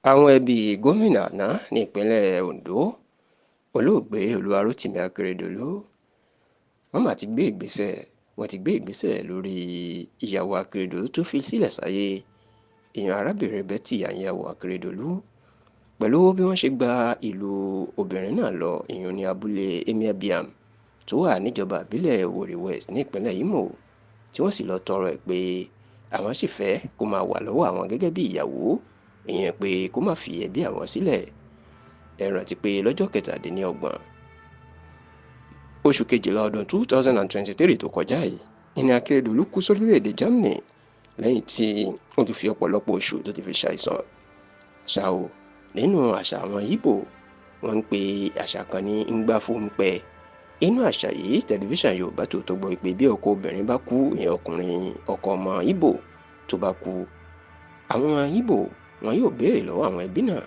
Àwọn ẹbí gómìnà àná ní ìpínlẹ̀ Ondo, olóògbé Olúwarótìmí Akérédolú, wọ́n ti gbé ìgbésẹ̀ lórí ìyàwó Akérédolú tó fi sílẹ̀ sáyé, ìyẹn arábìnrin Betty Anyanwu Akérédolú, pẹ̀lú bí wọ́n ṣe gba ìlú obìnrin náà lọ, ìyẹn ní abúlé Emiabiam tó wà níjọba ìbílẹ̀ Owerri West ní ìpínlẹ̀ Imo, tí wọ́n sì lọ tọrọ ẹ̀ pé àwọn sì fẹ́ kó máa wà lọ́wọ́ àwọn gẹ́gẹ́ bí ìyàwó, ìyẹn pé kó má fi ẹbí àwọn sílẹ̀. Ẹ rántí pé lọ́jọ́ 27 oṣù kejìlá ọdún 2023 tó kọjá yìí, ìní Akérédolú kú sórílẹ̀-èdè Germany lẹ́yìn tí ó ti fi ọ̀pọ̀lọpọ̀ oṣù tó ti fi ṣàìsàn. Ṣá o, nínú àṣà àwọn Ìgbò, wọ́n ń pe àṣà kan ní Ngbáfúnpẹ́. Inú àṣà yìí, tẹlifíṣàn Yorùbá Tòótọ́ gbọ́ pé bí ọkọ obìnrin bá kú, ìyẹn ọkùnrin ọkọ ọmọ Ìgbò tó bá kú, àwọn Ìgbò wọn yóò béèrè lọ́wọ́ àwọn ẹbí náà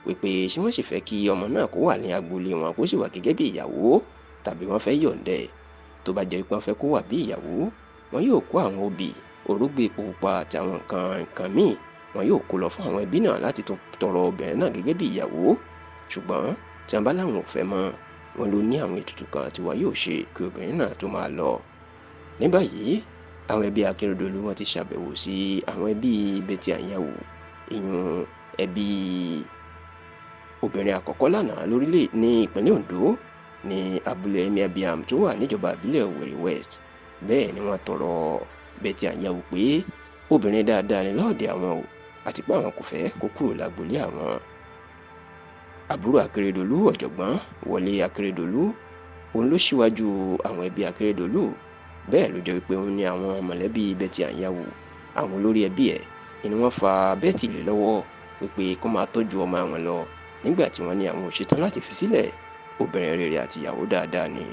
wípé ṣé wọ́n sì fẹ́ kí ọmọ náà kó wà ní agboolé wọn kó sì wà gẹ́gẹ́ bí ìyàwó, tàbí wọ́n fẹ́ yọ̀ǹdẹ̀. Tó bá jẹ́ pé wọ́n fẹ́ kó wà bí ìyàwó, wọn yóò kó àwọn obì, orógbó epo pupa àti àwọn nǹkan míì, wọn yóò kó lọ fún àwọn ẹbí náà láti tọrọ obìnrin náà gẹ́gẹ́ bí ìyàwó. Ṣùgbọ́n tí wọ́n bá láwọn ò fẹ́ mọ́, wọn ló ní àwọn ètùtù kan tí wọn yóò ṣe kí obìnrin náà tó máa lọ. Ní báyìí, àwọn ẹbí Akérédolú wọn ti ṣàbẹ̀wò sí àwọn ẹbí Betty Anyanwu, ìyún ẹbí obìnrin àkọ́kọ́ lánàá lórílẹ̀ ní ìpínlẹ̀ Ondo ní abúlé Emiabiam tó wà níjọba ìbílẹ̀ Owerri West. Bẹ́ẹ̀ ni wọ́n tọrọ Betty Anyanwu pé obìnrin dáadáa ni lọ́ọ̀dẹ̀ àwọn o, àti pé àwọn kò fẹ́ kó kúrò lágboolé àwọn. Àbúrò Akérédolú, ọ̀jọ̀gbọ́n Wọlé Akérédolú, òun ló ṣíwájú àwọn ẹbí Akérédolú. Bẹ́ẹ̀ ló jẹ́ wípé òun ni àwọn mọ̀lẹ́bí Betty Anyanwu, àwọn olórí ẹbí ẹ̀, ni wọ́n fa Betty lé lọ́wọ́ wípé kó máa tọ́jú ọmọ àwọn lọ, nígbà tí wọ́n ní àwọn ò ṣetán láti fi sílẹ̀. Obìnrin rere àti ìyàwó dáadáa ni.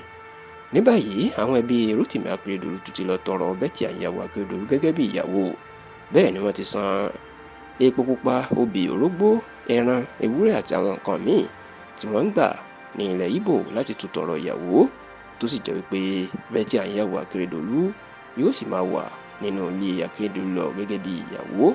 Ní báyìí, àwọn ẹbí Rótìmí Akérédolú tún ti lọ tọrọ Betty Anyanwu Akérédolú gẹ́gẹ́ bí ìyàwó. Bẹ́ẹ̀ ni wọ́n ti san epo pupa, obì, orógbó, ẹran, ewúrẹ́ àti àwọn nǹkan míì tí wọ́n ń gbà ní ilẹ̀ Ìgbò láti tún tọrọ ìyàwó, tó sì jẹ́ wípé Betty Anyanwu Akérédolú yóò sì máa wà nínú ilé Akérédolú lọ gẹ́gẹ́ bí ìyàwó.